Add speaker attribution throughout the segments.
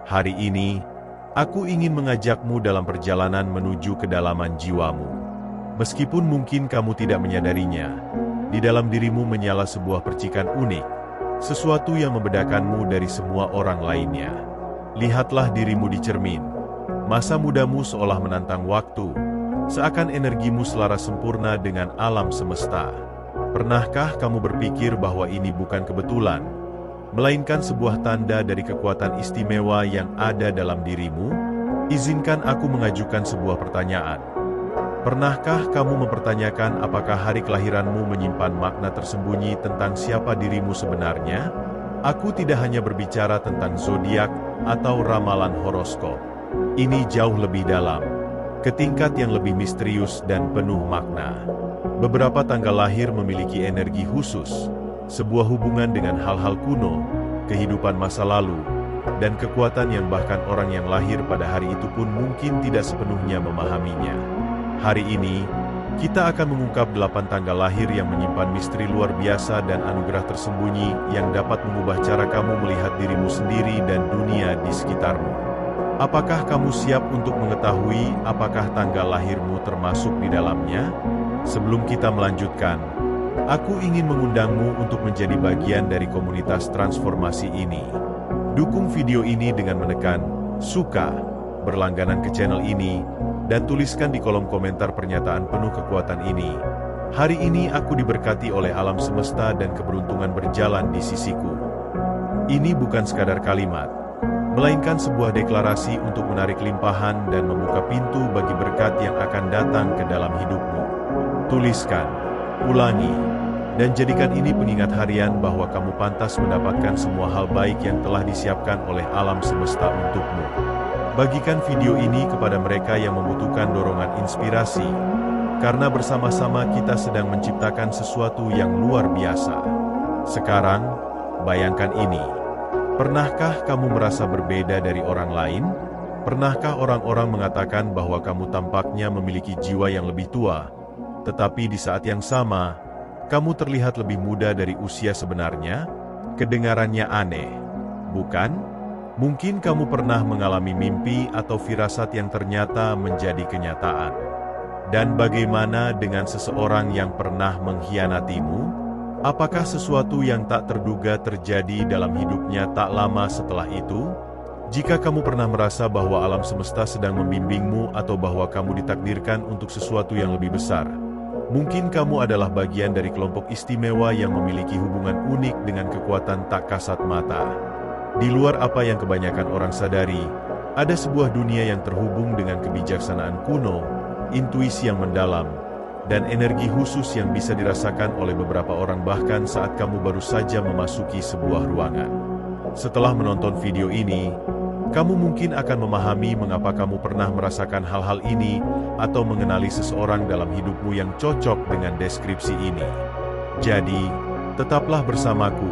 Speaker 1: Hari ini, aku ingin mengajakmu dalam perjalanan menuju kedalaman jiwamu. Meskipun mungkin kamu tidak menyadarinya, di dalam dirimu menyala sebuah percikan unik, sesuatu yang membedakanmu dari semua orang lainnya. Lihatlah dirimu di cermin. Masa mudamu seolah menantang waktu, seakan energimu selaras sempurna dengan alam semesta. Pernahkah kamu berpikir bahwa ini bukan kebetulan, melainkan sebuah tanda dari kekuatan istimewa yang ada dalam dirimu? Izinkan aku mengajukan sebuah pertanyaan. Pernahkah kamu mempertanyakan apakah hari kelahiranmu menyimpan makna tersembunyi tentang siapa dirimu sebenarnya? Aku tidak hanya berbicara tentang zodiak atau ramalan horoskop. Ini jauh lebih dalam, ke tingkat yang lebih misterius dan penuh makna. Beberapa tanggal lahir memiliki energi khusus, sebuah hubungan dengan hal-hal kuno, kehidupan masa lalu, dan kekuatan yang bahkan orang yang lahir pada hari itu pun mungkin tidak sepenuhnya memahaminya. Hari ini, kita akan mengungkap 8 tanggal lahir yang menyimpan misteri luar biasa dan anugerah tersembunyi yang dapat mengubah cara kamu melihat dirimu sendiri dan dunia di sekitarmu. Apakah kamu siap untuk mengetahui apakah tanggal lahirmu termasuk di dalamnya? Sebelum kita melanjutkan, aku ingin mengundangmu untuk menjadi bagian dari komunitas transformasi ini. Dukung video ini dengan menekan suka, berlangganan ke channel ini, dan tuliskan di kolom komentar pernyataan penuh kekuatan ini. Hari ini aku diberkati oleh alam semesta dan keberuntungan berjalan di sisiku. Ini bukan sekadar kalimat, melainkan sebuah deklarasi untuk menarik limpahan dan membuka pintu bagi berkat yang akan datang ke dalam hidupmu. Tuliskan, ulangi, dan jadikan ini pengingat harian bahwa kamu pantas mendapatkan semua hal baik yang telah disiapkan oleh alam semesta untukmu. Bagikan video ini kepada mereka yang membutuhkan dorongan inspirasi, karena bersama-sama kita sedang menciptakan sesuatu yang luar biasa. Sekarang, bayangkan ini. Pernahkah kamu merasa berbeda dari orang lain? Pernahkah orang-orang mengatakan bahwa kamu tampaknya memiliki jiwa yang lebih tua, tetapi di saat yang sama, kamu terlihat lebih muda dari usia sebenarnya? Kedengarannya aneh, bukan? Mungkin kamu pernah mengalami mimpi atau firasat yang ternyata menjadi kenyataan. Dan bagaimana dengan seseorang yang pernah mengkhianatimu? Apakah sesuatu yang tak terduga terjadi dalam hidupnya tak lama setelah itu? Jika kamu pernah merasa bahwa alam semesta sedang membimbingmu atau bahwa kamu ditakdirkan untuk sesuatu yang lebih besar, mungkin kamu adalah bagian dari kelompok istimewa yang memiliki hubungan unik dengan kekuatan tak kasat mata. Di luar apa yang kebanyakan orang sadari, ada sebuah dunia yang terhubung dengan kebijaksanaan kuno, intuisi yang mendalam, dan energi khusus yang bisa dirasakan oleh beberapa orang bahkan saat kamu baru saja memasuki sebuah ruangan. Setelah menonton video ini, kamu mungkin akan memahami mengapa kamu pernah merasakan hal-hal ini atau mengenali seseorang dalam hidupmu yang cocok dengan deskripsi ini. Jadi, tetaplah bersamaku,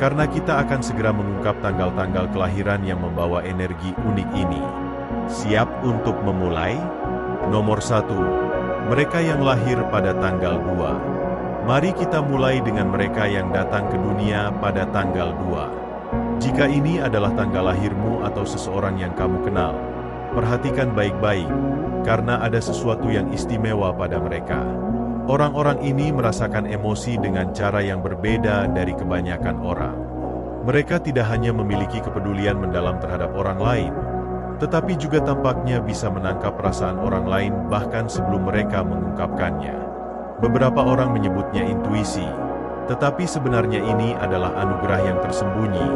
Speaker 1: karena kita akan segera mengungkap tanggal-tanggal kelahiran yang membawa energi unik ini. Siap untuk memulai? Nomor 1. Mereka yang lahir pada tanggal 2. Mari kita mulai dengan mereka yang datang ke dunia pada tanggal 2. Jika ini adalah tanggal lahirmu atau seseorang yang kamu kenal, perhatikan baik-baik, karena ada sesuatu yang istimewa pada mereka. Orang-orang ini merasakan emosi dengan cara yang berbeda dari kebanyakan orang. Mereka tidak hanya memiliki kepedulian mendalam terhadap orang lain, tetapi juga tampaknya bisa menangkap perasaan orang lain bahkan sebelum mereka mengungkapkannya. Beberapa orang menyebutnya intuisi, tetapi sebenarnya ini adalah anugerah yang tersembunyi,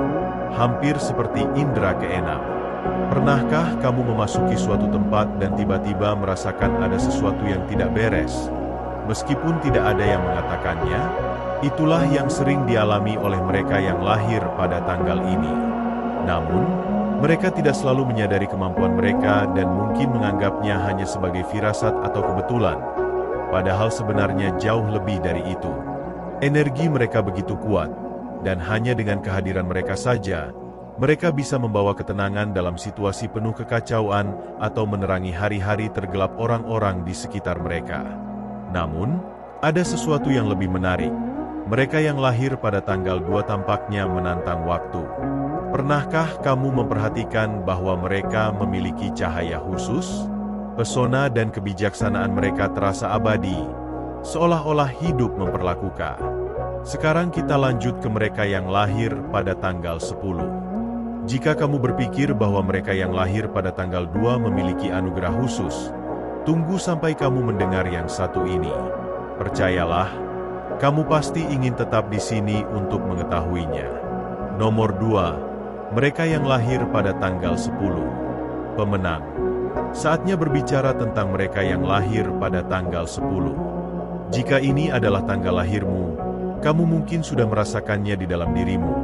Speaker 1: hampir seperti indera keenam. Pernahkah kamu memasuki suatu tempat dan tiba-tiba merasakan ada sesuatu yang tidak beres? Meskipun tidak ada yang mengatakannya, itulah yang sering dialami oleh mereka yang lahir pada tanggal ini. Namun, mereka tidak selalu menyadari kemampuan mereka dan mungkin menganggapnya hanya sebagai firasat atau kebetulan. Padahal sebenarnya jauh lebih dari itu. Energi mereka begitu kuat, dan hanya dengan kehadiran mereka saja, mereka bisa membawa ketenangan dalam situasi penuh kekacauan atau menerangi hari-hari tergelap orang-orang di sekitar mereka. Namun, ada sesuatu yang lebih menarik. Mereka yang lahir pada tanggal 2 tampaknya menantang waktu. Pernahkah kamu memperhatikan bahwa mereka memiliki cahaya khusus? Pesona dan kebijaksanaan mereka terasa abadi, seolah-olah hidup memperlakukan. Sekarang kita lanjut ke mereka yang lahir pada tanggal 10. Jika kamu berpikir bahwa mereka yang lahir pada tanggal 2 memiliki anugerah khusus, tunggu sampai kamu mendengar yang satu ini. Percayalah, kamu pasti ingin tetap di sini untuk mengetahuinya. Nomor 2, mereka yang lahir pada tanggal 10. Pemenang. Saatnya berbicara tentang mereka yang lahir pada tanggal 10. Jika ini adalah tanggal lahirmu, kamu mungkin sudah merasakannya di dalam dirimu.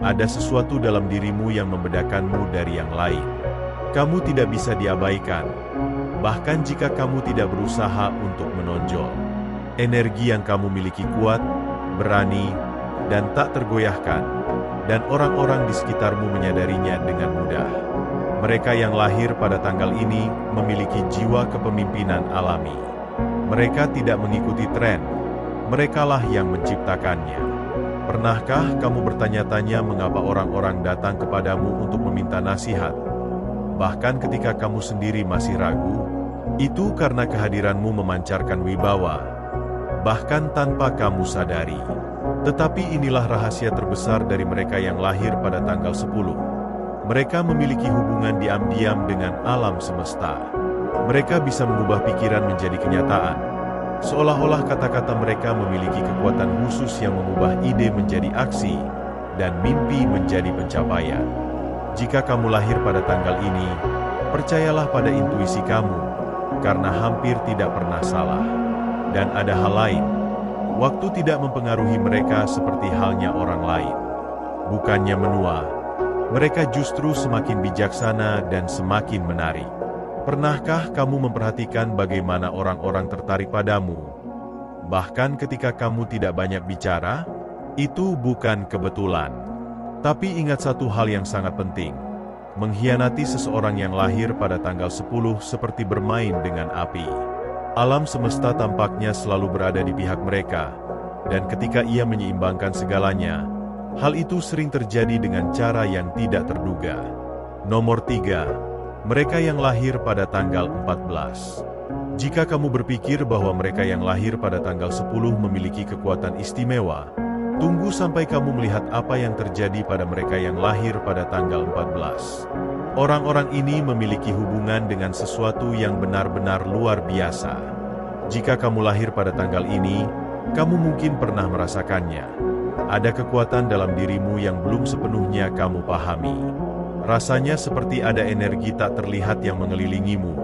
Speaker 1: Ada sesuatu dalam dirimu yang membedakanmu dari yang lain. Kamu tidak bisa diabaikan, bahkan jika kamu tidak berusaha untuk menonjol. Energi yang kamu miliki kuat, berani, dan tak tergoyahkan, dan orang-orang di sekitarmu menyadarinya dengan mudah. Mereka yang lahir pada tanggal ini memiliki jiwa kepemimpinan alami. Mereka tidak mengikuti tren, merekalah yang menciptakannya. Pernahkah kamu bertanya-tanya mengapa orang-orang datang kepadamu untuk meminta nasihat? Bahkan ketika kamu sendiri masih ragu, itu karena kehadiranmu memancarkan wibawa, bahkan tanpa kamu sadari. Tetapi inilah rahasia terbesar dari mereka yang lahir pada tanggal 10. Mereka memiliki hubungan diam-diam dengan alam semesta. Mereka bisa mengubah pikiran menjadi kenyataan, seolah-olah kata-kata mereka memiliki kekuatan khusus yang mengubah ide menjadi aksi, dan mimpi menjadi pencapaian. Jika kamu lahir pada tanggal ini, percayalah pada intuisi kamu, karena hampir tidak pernah salah. Dan ada hal lain, waktu tidak mempengaruhi mereka seperti halnya orang lain. Bukannya menua, mereka justru semakin bijaksana dan semakin menarik. Pernahkah kamu memperhatikan bagaimana orang-orang tertarik padamu? Bahkan ketika kamu tidak banyak bicara, itu bukan kebetulan. Tapi ingat satu hal yang sangat penting. Mengkhianati seseorang yang lahir pada tanggal 10 seperti bermain dengan api. Alam semesta tampaknya selalu berada di pihak mereka, dan ketika ia menyeimbangkan segalanya, hal itu sering terjadi dengan cara yang tidak terduga. Nomor 3, mereka yang lahir pada tanggal 14. Jika kamu berpikir bahwa mereka yang lahir pada tanggal 10 memiliki kekuatan istimewa, tunggu sampai kamu melihat apa yang terjadi pada mereka yang lahir pada tanggal 14. Orang-orang ini memiliki hubungan dengan sesuatu yang benar-benar luar biasa. Jika kamu lahir pada tanggal ini, kamu mungkin pernah merasakannya. Ada kekuatan dalam dirimu yang belum sepenuhnya kamu pahami. Rasanya seperti ada energi tak terlihat yang mengelilingimu,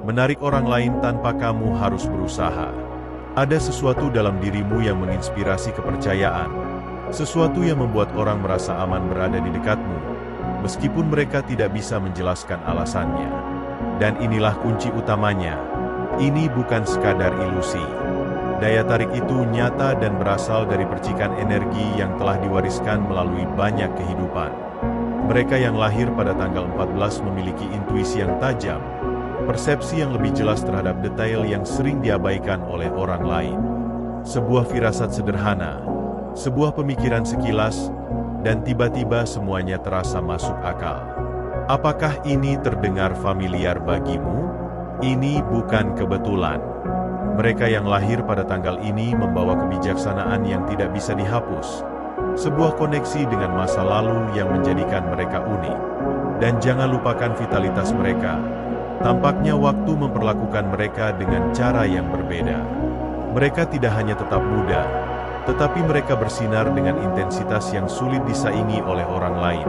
Speaker 1: menarik orang lain tanpa kamu harus berusaha. Ada sesuatu dalam dirimu yang menginspirasi kepercayaan, sesuatu yang membuat orang merasa aman berada di dekatmu, meskipun mereka tidak bisa menjelaskan alasannya. Dan inilah kunci utamanya, ini bukan sekadar ilusi. Daya tarik itu nyata dan berasal dari percikan energi yang telah diwariskan melalui banyak kehidupan. Mereka yang lahir pada tanggal 14 memiliki intuisi yang tajam, persepsi yang lebih jelas terhadap detail yang sering diabaikan oleh orang lain. Sebuah firasat sederhana, sebuah pemikiran sekilas, dan tiba-tiba semuanya terasa masuk akal. Apakah ini terdengar familiar bagimu? Ini bukan kebetulan. Mereka yang lahir pada tanggal ini membawa kebijaksanaan yang tidak bisa dihapus. Sebuah koneksi dengan masa lalu yang menjadikan mereka unik. Dan jangan lupakan vitalitas mereka. Tampaknya waktu memperlakukan mereka dengan cara yang berbeda. Mereka tidak hanya tetap muda, tetapi mereka bersinar dengan intensitas yang sulit disaingi oleh orang lain.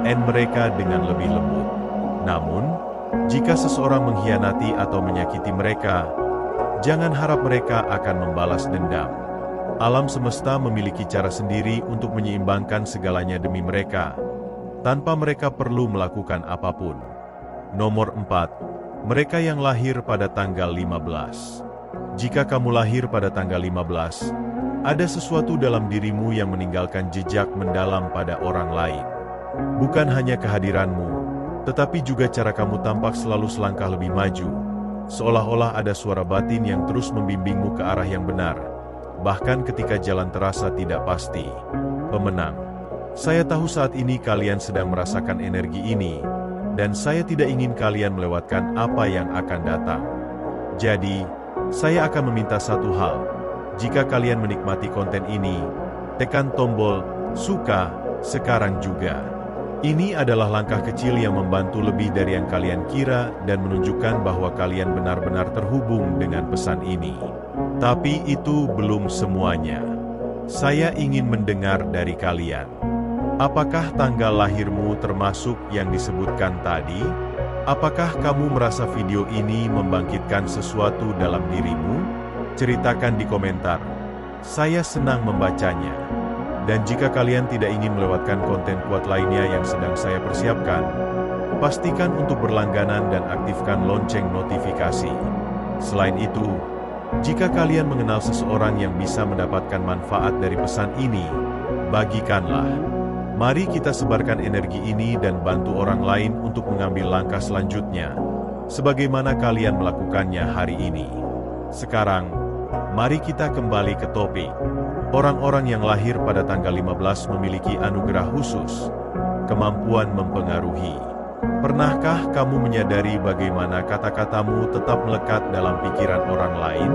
Speaker 1: Dan mereka dengan lebih lembut. Namun, jika seseorang mengkhianati atau menyakiti mereka, jangan harap mereka akan membalas dendam. Alam semesta memiliki cara sendiri untuk menyeimbangkan segalanya demi mereka, tanpa mereka perlu melakukan apapun. Nomor 4. Mereka yang lahir pada tanggal 15. Jika kamu lahir pada tanggal 15, ada sesuatu dalam dirimu yang meninggalkan jejak mendalam pada orang lain. Bukan hanya kehadiranmu, tetapi juga cara kamu tampak selalu selangkah lebih maju, seolah-olah ada suara batin yang terus membimbingmu ke arah yang benar, bahkan ketika jalan terasa tidak pasti. Pemenang. Saya tahu saat ini kalian sedang merasakan energi ini, dan saya tidak ingin kalian melewatkan apa yang akan datang. Jadi, saya akan meminta satu hal. Jika kalian menikmati konten ini, tekan tombol suka sekarang juga. Ini adalah langkah kecil yang membantu lebih dari yang kalian kira dan menunjukkan bahwa kalian benar-benar terhubung dengan pesan ini. Tapi itu belum semuanya. Saya ingin mendengar dari kalian. Apakah tanggal lahirmu termasuk yang disebutkan tadi? Apakah kamu merasa video ini membangkitkan sesuatu dalam dirimu? Ceritakan di komentar. Saya senang membacanya. Dan jika kalian tidak ingin melewatkan konten kuat lainnya yang sedang saya persiapkan, pastikan untuk berlangganan dan aktifkan lonceng notifikasi. Selain itu, jika kalian mengenal seseorang yang bisa mendapatkan manfaat dari pesan ini, bagikanlah. Mari kita sebarkan energi ini dan bantu orang lain untuk mengambil langkah selanjutnya, sebagaimana kalian melakukannya hari ini. Sekarang, mari kita kembali ke topik. Orang-orang yang lahir pada tanggal 15 memiliki anugerah khusus, kemampuan mempengaruhi. Pernahkah kamu menyadari bagaimana kata-katamu tetap melekat dalam pikiran orang lain?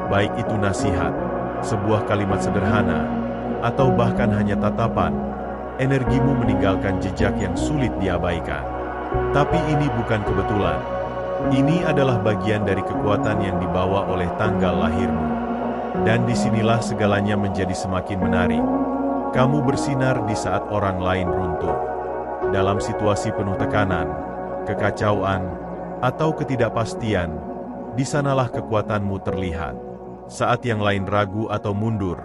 Speaker 1: Baik itu nasihat, sebuah kalimat sederhana, atau bahkan hanya tatapan, energimu meninggalkan jejak yang sulit diabaikan. Tapi ini bukan kebetulan. Ini adalah bagian dari kekuatan yang dibawa oleh tanggal lahirmu. Dan disinilah segalanya menjadi semakin menarik. Kamu bersinar di saat orang lain runtuh. Dalam situasi penuh tekanan, kekacauan, atau ketidakpastian, di sanalah kekuatanmu terlihat. Saat yang lain ragu atau mundur,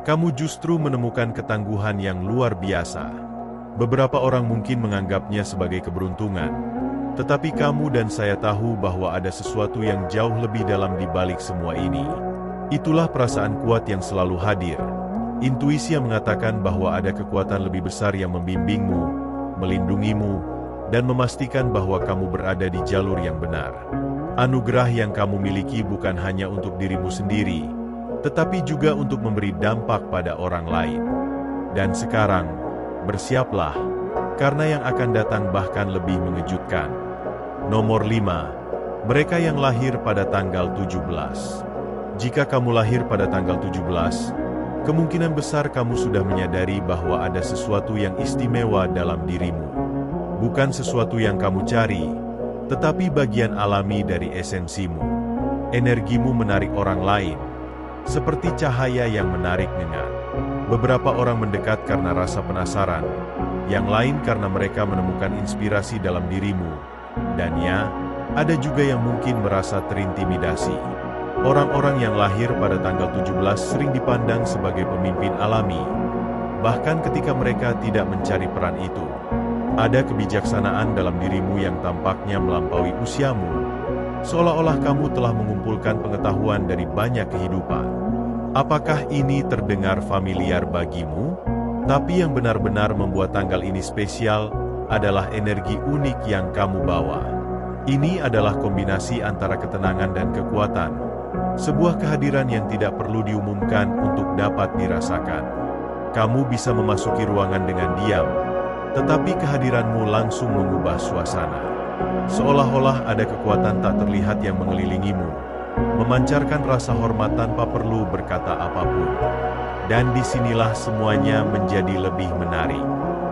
Speaker 1: kamu justru menemukan ketangguhan yang luar biasa. Beberapa orang mungkin menganggapnya sebagai keberuntungan, tetapi kamu dan saya tahu bahwa ada sesuatu yang jauh lebih dalam di balik semua ini. Itulah perasaan kuat yang selalu hadir. Intuisi yang mengatakan bahwa ada kekuatan lebih besar yang membimbingmu, melindungimu, dan memastikan bahwa kamu berada di jalur yang benar. Anugerah yang kamu miliki bukan hanya untuk dirimu sendiri, tetapi juga untuk memberi dampak pada orang lain. Dan sekarang, bersiaplah, karena yang akan datang bahkan lebih mengejutkan. Nomor 5. Mereka yang lahir pada tanggal 17. Jika kamu lahir pada tanggal 17, kemungkinan besar kamu sudah menyadari bahwa ada sesuatu yang istimewa dalam dirimu. Bukan sesuatu yang kamu cari, tetapi bagian alami dari esensimu. Energimu menarik orang lain, seperti cahaya yang menarik ngengat. Beberapa orang mendekat karena rasa penasaran, yang lain karena mereka menemukan inspirasi dalam dirimu, dan ya, ada juga yang mungkin merasa terintimidasi. Orang-orang yang lahir pada tanggal 17 sering dipandang sebagai pemimpin alami, bahkan ketika mereka tidak mencari peran itu. Ada kebijaksanaan dalam dirimu yang tampaknya melampaui usiamu, seolah-olah kamu telah mengumpulkan pengetahuan dari banyak kehidupan. Apakah ini terdengar familiar bagimu? Tapi yang benar-benar membuat tanggal ini spesial adalah energi unik yang kamu bawa. Ini adalah kombinasi antara ketenangan dan kekuatan. Sebuah kehadiran yang tidak perlu diumumkan untuk dapat dirasakan. Kamu bisa memasuki ruangan dengan diam, tetapi kehadiranmu langsung mengubah suasana. Seolah-olah ada kekuatan tak terlihat yang mengelilingimu, memancarkan rasa hormat tanpa perlu berkata apapun. Dan disinilah semuanya menjadi lebih menarik.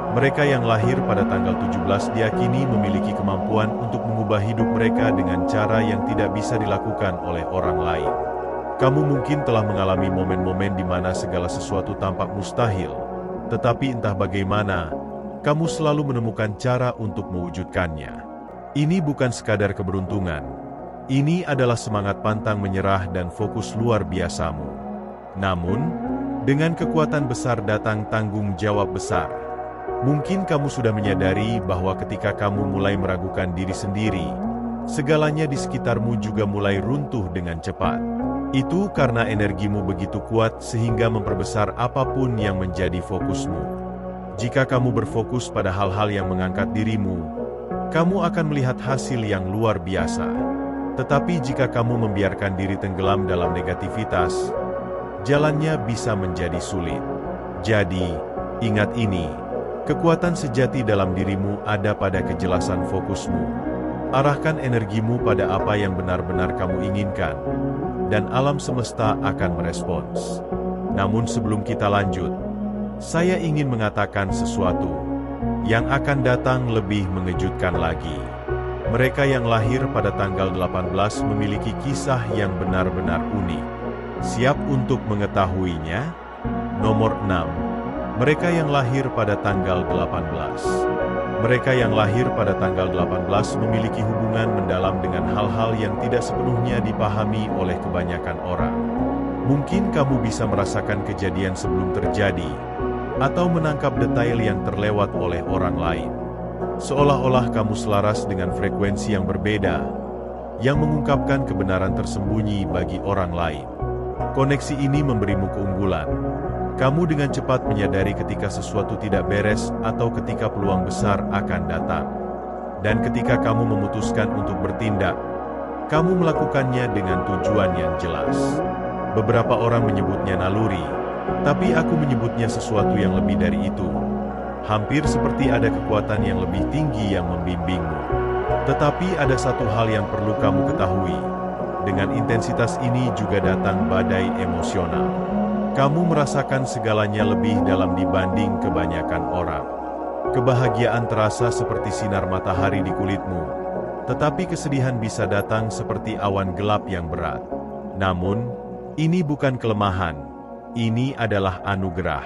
Speaker 1: Mereka yang lahir pada tanggal 17 diyakini memiliki kemampuan untuk mengubah hidup mereka dengan cara yang tidak bisa dilakukan oleh orang lain. Kamu mungkin telah mengalami momen-momen di mana segala sesuatu tampak mustahil, tetapi entah bagaimana, kamu selalu menemukan cara untuk mewujudkannya. Ini bukan sekadar keberuntungan. Ini adalah semangat pantang menyerah dan fokus luar biasamu. Namun, dengan kekuatan besar datang tanggung jawab besar. Mungkin kamu sudah menyadari bahwa ketika kamu mulai meragukan diri sendiri, segalanya di sekitarmu juga mulai runtuh dengan cepat. Itu karena energimu begitu kuat sehingga memperbesar apapun yang menjadi fokusmu. Jika kamu berfokus pada hal-hal yang mengangkat dirimu, kamu akan melihat hasil yang luar biasa. Tetapi jika kamu membiarkan diri tenggelam dalam negativitas, jalannya bisa menjadi sulit. Jadi, Ingat ini, kekuatan sejati dalam dirimu ada pada kejelasan fokusmu. Arahkan energimu pada apa yang benar-benar kamu inginkan, dan alam semesta akan merespons. Namun sebelum kita lanjut, saya ingin mengatakan sesuatu yang akan datang lebih mengejutkan lagi. Mereka yang lahir pada tanggal 18 memiliki kisah yang benar-benar unik. Siap untuk mengetahuinya? Nomor 6. Mereka yang lahir pada tanggal 18. Mereka yang lahir pada tanggal 18 memiliki hubungan mendalam dengan hal-hal yang tidak sepenuhnya dipahami oleh kebanyakan orang. Mungkin kamu bisa merasakan kejadian sebelum terjadi, atau menangkap detail yang terlewat oleh orang lain. Seolah-olah kamu selaras dengan frekuensi yang berbeda, yang mengungkapkan kebenaran tersembunyi bagi orang lain. Koneksi ini memberimu keunggulan. Kamu dengan cepat menyadari ketika sesuatu tidak beres atau ketika peluang besar akan datang. Dan ketika kamu memutuskan untuk bertindak, kamu melakukannya dengan tujuan yang jelas. Beberapa orang menyebutnya naluri, tapi aku menyebutnya sesuatu yang lebih dari itu. Hampir seperti ada kekuatan yang lebih tinggi yang membimbingmu. Tetapi ada satu hal yang perlu kamu ketahui. Dengan intensitas ini juga datang badai emosional. Kamu merasakan segalanya lebih dalam dibanding kebanyakan orang. Kebahagiaan terasa seperti sinar matahari di kulitmu, tetapi kesedihan bisa datang seperti awan gelap yang berat. Namun, ini bukan kelemahan, ini adalah anugerah.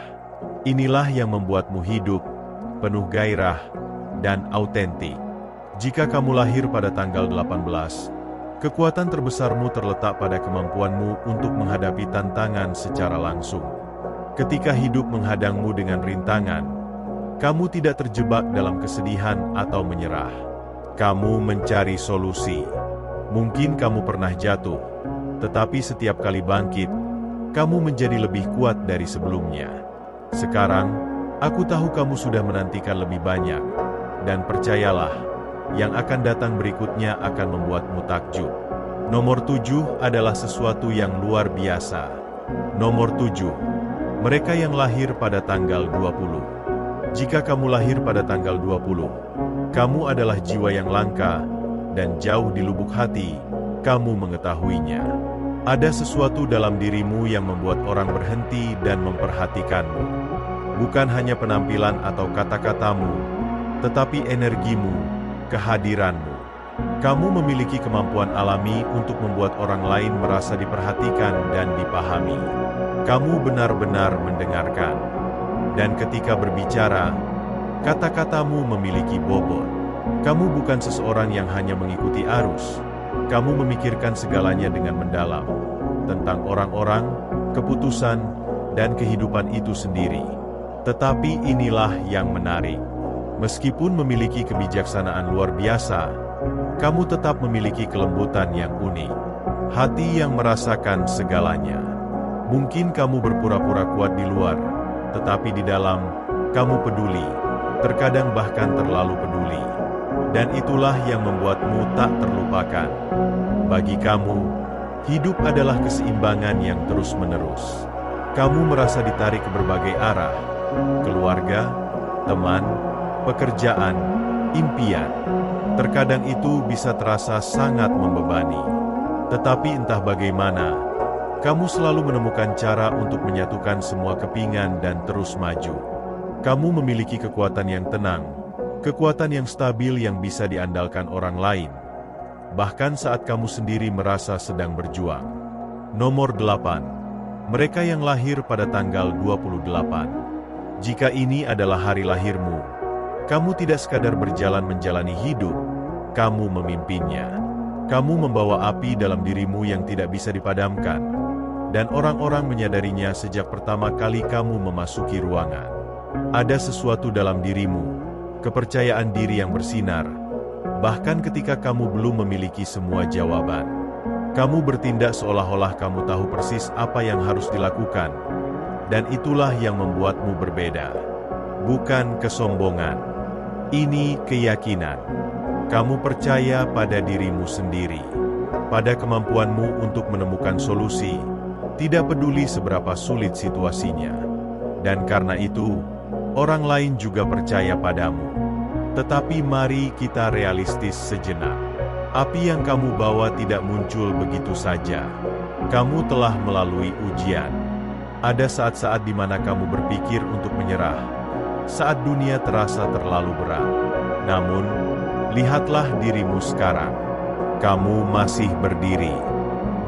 Speaker 1: Inilah yang membuatmu hidup, penuh gairah, dan autentik. Jika kamu lahir pada tanggal 18, kekuatan terbesarmu terletak pada kemampuanmu untuk menghadapi tantangan secara langsung. Ketika hidup menghadangmu dengan rintangan, kamu tidak terjebak dalam kesedihan atau menyerah. Kamu mencari solusi. Mungkin kamu pernah jatuh, tetapi setiap kali bangkit, kamu menjadi lebih kuat dari sebelumnya. Sekarang, aku tahu kamu sudah menantikan lebih banyak, dan percayalah, yang akan datang berikutnya akan membuatmu takjub. Nomor 7 adalah sesuatu yang luar biasa. Nomor 7. Mereka yang lahir pada tanggal 20. Jika kamu lahir pada tanggal 20, kamu adalah jiwa yang langka, dan jauh di lubuk hati, kamu mengetahuinya. Ada sesuatu dalam dirimu yang membuat orang berhenti dan memperhatikanmu. Bukan hanya penampilan atau kata-katamu, tetapi energimu, kehadiranmu. Kamu memiliki kemampuan alami untuk membuat orang lain merasa diperhatikan dan dipahami. Kamu benar-benar mendengarkan. Dan ketika berbicara, kata-katamu memiliki bobot. Kamu bukan seseorang yang hanya mengikuti arus. Kamu memikirkan segalanya dengan mendalam, tentang orang-orang, keputusan, dan kehidupan itu sendiri. Tetapi inilah yang menarik. Meskipun memiliki kebijaksanaan luar biasa, kamu tetap memiliki kelembutan yang unik. Hati yang merasakan segalanya. Mungkin kamu berpura-pura kuat di luar, tetapi di dalam, kamu peduli. Terkadang bahkan terlalu peduli. Dan itulah yang membuatmu tak terlupakan. Bagi kamu, hidup adalah keseimbangan yang terus-menerus. Kamu merasa ditarik ke berbagai arah. Keluarga, teman, pekerjaan, impian. Terkadang itu bisa terasa sangat membebani. Tetapi entah bagaimana, kamu selalu menemukan cara untuk menyatukan semua kepingan dan terus maju. Kamu memiliki kekuatan yang tenang, kekuatan yang stabil yang bisa diandalkan orang lain. Bahkan saat kamu sendiri merasa sedang berjuang. Nomor 8. Mereka yang lahir pada tanggal 28. Jika ini adalah hari lahirmu, kamu tidak sekadar berjalan menjalani hidup, kamu memimpinnya. Kamu membawa api dalam dirimu yang tidak bisa dipadamkan, dan orang-orang menyadarinya sejak pertama kali kamu memasuki ruangan. Ada sesuatu dalam dirimu, kepercayaan diri yang bersinar, bahkan ketika kamu belum memiliki semua jawaban. Kamu bertindak seolah-olah kamu tahu persis apa yang harus dilakukan, dan itulah yang membuatmu berbeda. Bukan kesombongan. Ini keyakinan. Kamu percaya pada dirimu sendiri, pada kemampuanmu untuk menemukan solusi, tidak peduli seberapa sulit situasinya. Dan karena itu, Orang lain juga percaya padamu. Tetapi mari kita realistis sejenak. Api yang kamu bawa tidak muncul begitu saja. Kamu telah melalui ujian. Ada saat-saat di mana kamu berpikir untuk menyerah. Saat dunia terasa terlalu berat. Namun, lihatlah dirimu sekarang. Kamu masih berdiri.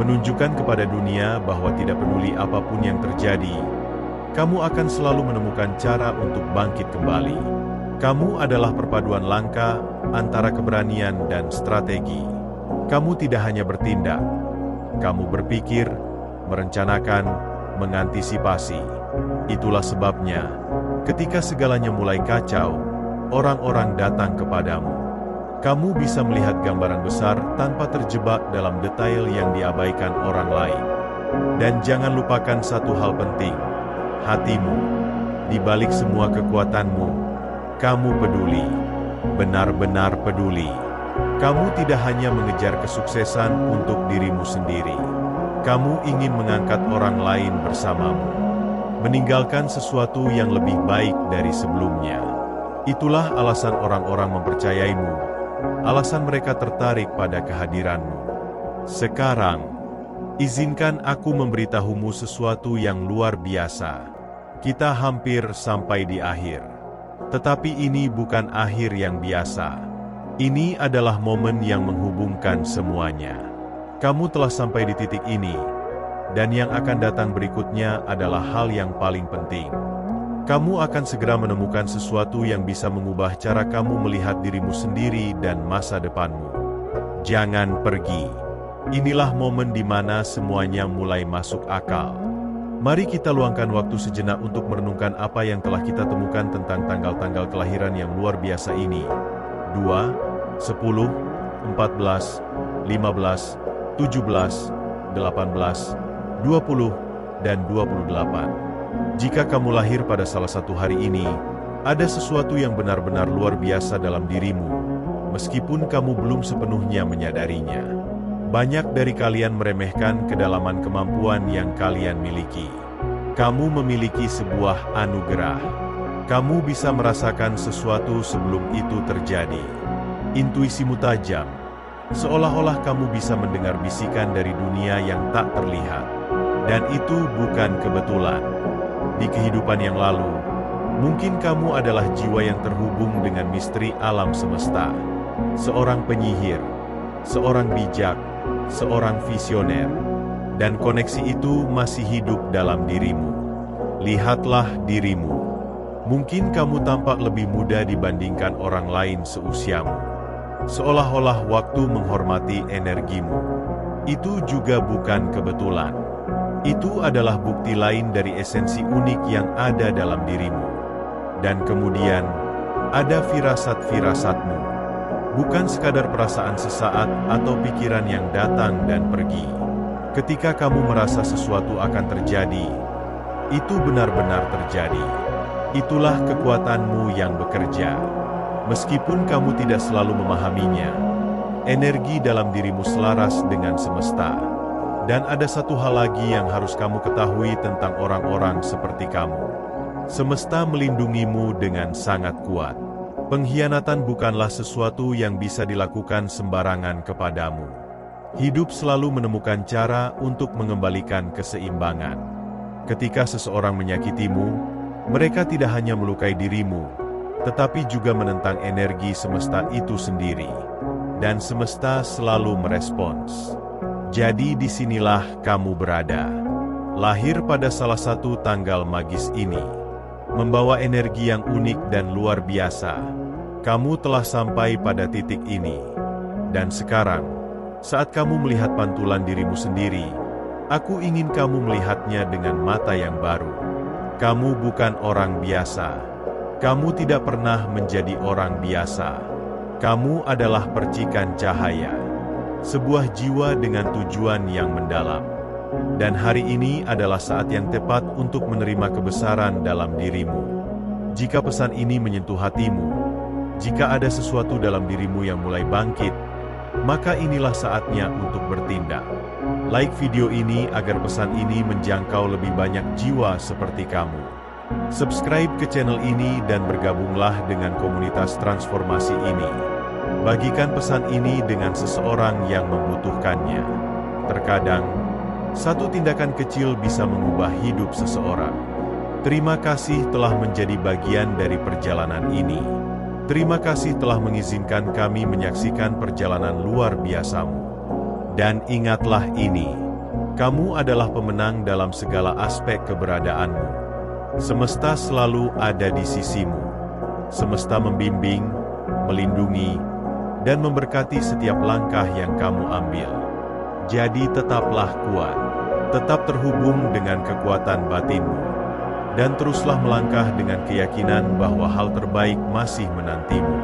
Speaker 1: Menunjukkan kepada dunia bahwa tidak peduli apapun yang terjadi, kamu akan selalu menemukan cara untuk bangkit kembali. Kamu adalah perpaduan langka antara keberanian dan strategi. Kamu tidak hanya bertindak, kamu berpikir, merencanakan, mengantisipasi. Itulah sebabnya, ketika segalanya mulai kacau, orang-orang datang kepadamu. Kamu bisa melihat gambaran besar tanpa terjebak dalam detail yang diabaikan orang lain. Dan jangan lupakan satu hal penting, hatimu. Di balik semua kekuatanmu, kamu peduli, benar-benar peduli. Kamu tidak hanya mengejar kesuksesan untuk dirimu sendiri. Kamu ingin mengangkat orang lain bersamamu, meninggalkan sesuatu yang lebih baik dari sebelumnya. Itulah alasan orang-orang mempercayaimu, alasan mereka tertarik pada kehadiranmu. Sekarang, izinkan aku memberitahumu sesuatu yang luar biasa. Kita hampir sampai di akhir. Tetapi ini bukan akhir yang biasa. Ini adalah momen yang menghubungkan semuanya. Kamu telah sampai di titik ini, dan yang akan datang berikutnya adalah hal yang paling penting. Kamu akan segera menemukan sesuatu yang bisa mengubah cara kamu melihat dirimu sendiri dan masa depanmu. Jangan pergi. Inilah momen di mana semuanya mulai masuk akal. Mari kita luangkan waktu sejenak untuk merenungkan apa yang telah kita temukan tentang tanggal-tanggal kelahiran yang luar biasa ini. 2, 10, 14, 15, 17, 18, 20, dan 28. Jika kamu lahir pada salah satu hari ini, ada sesuatu yang benar-benar luar biasa dalam dirimu, meskipun kamu belum sepenuhnya menyadarinya. Banyak dari kalian meremehkan kedalaman kemampuan yang kalian miliki. Kamu memiliki sebuah anugerah. Kamu bisa merasakan sesuatu sebelum itu terjadi. Intuisimu tajam, seolah-olah kamu bisa mendengar bisikan dari dunia yang tak terlihat. Dan itu bukan kebetulan. Di kehidupan yang lalu, mungkin kamu adalah jiwa yang terhubung dengan misteri alam semesta. Seorang penyihir, seorang bijak, seorang visioner, dan koneksi itu masih hidup dalam dirimu. Lihatlah dirimu. Mungkin kamu tampak lebih muda dibandingkan orang lain seusiamu. Seolah-olah waktu menghormati energimu. Itu juga bukan kebetulan. Itu adalah bukti lain dari esensi unik yang ada dalam dirimu. Dan kemudian, ada firasat-firasatmu. Bukan sekadar perasaan sesaat atau pikiran yang datang dan pergi. Ketika kamu merasa sesuatu akan terjadi, itu benar-benar terjadi. Itulah kekuatanmu yang bekerja. Meskipun kamu tidak selalu memahaminya, energi dalam dirimu selaras dengan semesta. Dan ada satu hal lagi yang harus kamu ketahui tentang orang-orang seperti kamu. Semesta melindungimu dengan sangat kuat. Pengkhianatan bukanlah sesuatu yang bisa dilakukan sembarangan kepadamu. Hidup selalu menemukan cara untuk mengembalikan keseimbangan. Ketika seseorang menyakitimu, mereka tidak hanya melukai dirimu, tetapi juga menentang energi semesta itu sendiri. Dan semesta selalu merespons. Jadi disinilah kamu berada. Lahir pada salah satu tanggal magis ini. Membawa energi yang unik dan luar biasa. Kamu telah sampai pada titik ini. Dan sekarang, saat kamu melihat pantulan dirimu sendiri, aku ingin kamu melihatnya dengan mata yang baru. Kamu bukan orang biasa. Kamu tidak pernah menjadi orang biasa. Kamu adalah percikan cahaya. Sebuah jiwa dengan tujuan yang mendalam. Dan hari ini adalah saat yang tepat untuk menerima kebesaran dalam dirimu. Jika pesan ini menyentuh hatimu, jika ada sesuatu dalam dirimu yang mulai bangkit, maka inilah saatnya untuk bertindak. Like video ini agar pesan ini menjangkau lebih banyak jiwa seperti kamu. Subscribe ke channel ini dan bergabunglah dengan komunitas transformasi ini. Bagikan pesan ini dengan seseorang yang membutuhkannya. Terkadang, satu tindakan kecil bisa mengubah hidup seseorang. Terima kasih telah menjadi bagian dari perjalanan ini. Terima kasih telah mengizinkan kami menyaksikan perjalanan luar biasamu. Dan ingatlah ini, kamu adalah pemenang dalam segala aspek keberadaanmu. Semesta selalu ada di sisimu. Semesta membimbing, melindungi, dan memberkati setiap langkah yang kamu ambil. Jadi tetaplah kuat, tetap terhubung dengan kekuatan batinmu, dan teruslah melangkah dengan keyakinan bahwa hal terbaik masih menantimu.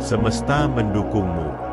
Speaker 1: Semesta mendukungmu.